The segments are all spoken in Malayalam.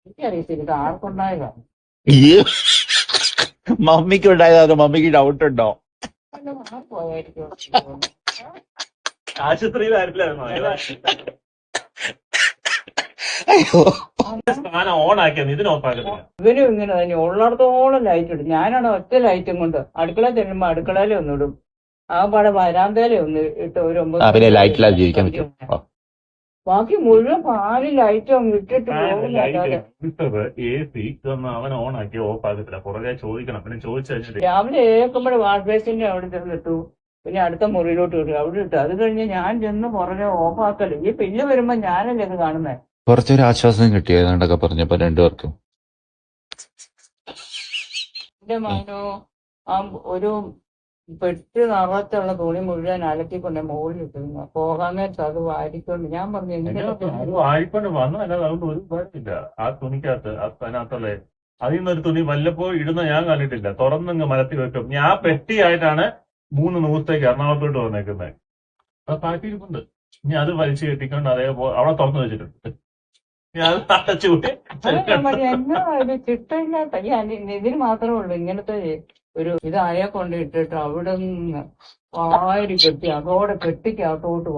എനിക്കറിയത്തില്ല ഇത് ആർക്കുണ്ടായതാണ്. ഈ മമ്മിക്ക് ഉണ്ടായതാണ്. മമ്മിക്ക് ഡൗട്ട് ഉണ്ടോ? വല്ല മാറിപ്പോയായിരിക്കും എനിക്ക് തോന്നുന്നു. ആശുപത്രിയിലായിരുന്നില്ലായിരുന്നോ അയ്യോ, അങ്ങനെ സാധനം ഓൺ ആക്കിയത് ഇതിന് ഓഫാക്കത്തില്ല. ഇവനും ഇങ്ങനെ തന്നെ ഉള്ളിടത്തോളം ലൈറ്റ് ഇടും. ഞാനാണ് ഒറ്റ ലൈറ്റും കൊണ്ട് അടുക്കള ചെല്ലുമ്പോ അടുക്കളയിലെ ഒന്നിടും, ആ പാടെ വരാന്തയിലെ ഒന്ന് ഇട്ട് ഒരു 9 മണി പിന്നെ വരെ ലൈറ്റില്ലാതെ ജീവിക്കാൻ സന്ധ്യ പറ്റും. വരെ. ബാക്കി മുഴുവൻ പാല് ലൈറ്റും അങ്ങ് ഇട്ടിട്ട് ഫാന്, ലൈറ്റ്, പോകുന്നല്ലാതെ. ഹീറ്റർ, AC ഇതൊന്നും അവൻ ഓൺ ആക്കി ഓഫ് ആക്കത്തില്ല. പുറകെ ചോദിക്കണം. പിന്നെ ചോദിച്ചു കഴിഞ്ഞിട്ട് രാവിലെ ഏക്കുമ്പോഴേ വാഷ് ബേസിന്റെ അവിടെ ചെന്നിട്ടു, പിന്നെ അടുത്ത മുറിയിലോട്ട് ഇട്ടു, അവിടെ ഇട്ടു. അത് കഴിഞ്ഞ് ഞാൻ ചെന്ന് പുറകെ ഓഫാക്കല്. ഈ പില്ല് വരുമ്പോ ഞാനല്ലേ ഇത് കാണുന്നത്. കുറച്ചൊരു ആശ്വാസം കിട്ടിയോ ഏതാണ്ടൊക്കെ പറഞ്ഞപ്പോ രണ്ടുപേർക്കും? എന്റെ മകനോ ആ ഒരു പെട്ട് നിറച്ചുള്ള തുണി മുഴുവൻ അലക്കിക്കൊണ്ട് മുകളിൽ ഇട്ടിരുന്നു. പോകാൻ നേരത്ത് അത് വാരിക്കൊണ്ട് ഞാൻ പറഞ്ഞു എന്റെ എന്തിനാ അത് വായിക്കൊണ്ട് വന്നതല്ലാതെ അതുകൊണ്ട് ഒരു ഉപകാരമില്ല. ആ തുണിക്കകത്ത് അതിനകത്തുള്ള അതിൽ നിന്നൊരു തുണി വല്ലപ്പോഴും ഇടുന്ന ഞാൻ കണ്ടിട്ടില്ല. തുറന്നങ്ങ് മലത്തി വെക്കും. ഞാൻ പെട്ടിയായിട്ടാണ് 3 ദിവസത്തേക്ക് എറണാകുളത്തോട്ട് വന്നേക്കുന്നത്. അത് പാട്ടിയിരിപ്പുണ്ട്. ഇനി അത് വലിച്ചു കെട്ടിക്കൊണ്ട് അതേപോലെ അവിടെ തുറന്നു വെച്ചിട്ടുണ്ട്. ഞാൻ അത് അടച്ചുകൂട്ടി അതെ ഞാൻ പറഞ്ഞു എന്നാ ഒരു ചിട്ടയില്ലാത്ത ഇതിന് മാത്രമേ ഉള്ളൂ ഇങ്ങനത്തെ ഒരു ഇതായ കൊണ്ട് ഇട്ടിട്ട് അവിടെ നിന്ന് വാരി കെട്ടി അതോടെ കെട്ടിക്കകത്തോട്ട്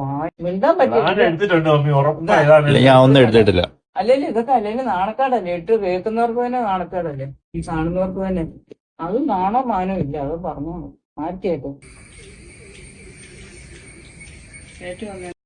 മിണ്ടാൻ ഞാൻ പറ്റില്ല. എടുത്തിട്ടുണ്ട് മമ്മി, ഇതാ ഉറപ്പായതാണ് ഇല്ല, ഞാൻ ഒന്നും എടുത്തിട്ടില്ല. അല്ലെങ്കിൽ ഇതൊക്കെ അല്ലെങ്കിൽ നാണക്കേടല്ലേ, ഇട്ട് കേൾക്കുന്നവർക്ക് തന്നെ നാണക്കേടല്ലേ, ഈ കാണുന്നവർക്ക് തന്നെ. അത് നാണോ മാനോ ഇല്ല, അത് പറഞ്ഞു മാറ്റിയേക്കും ഏറ്റവും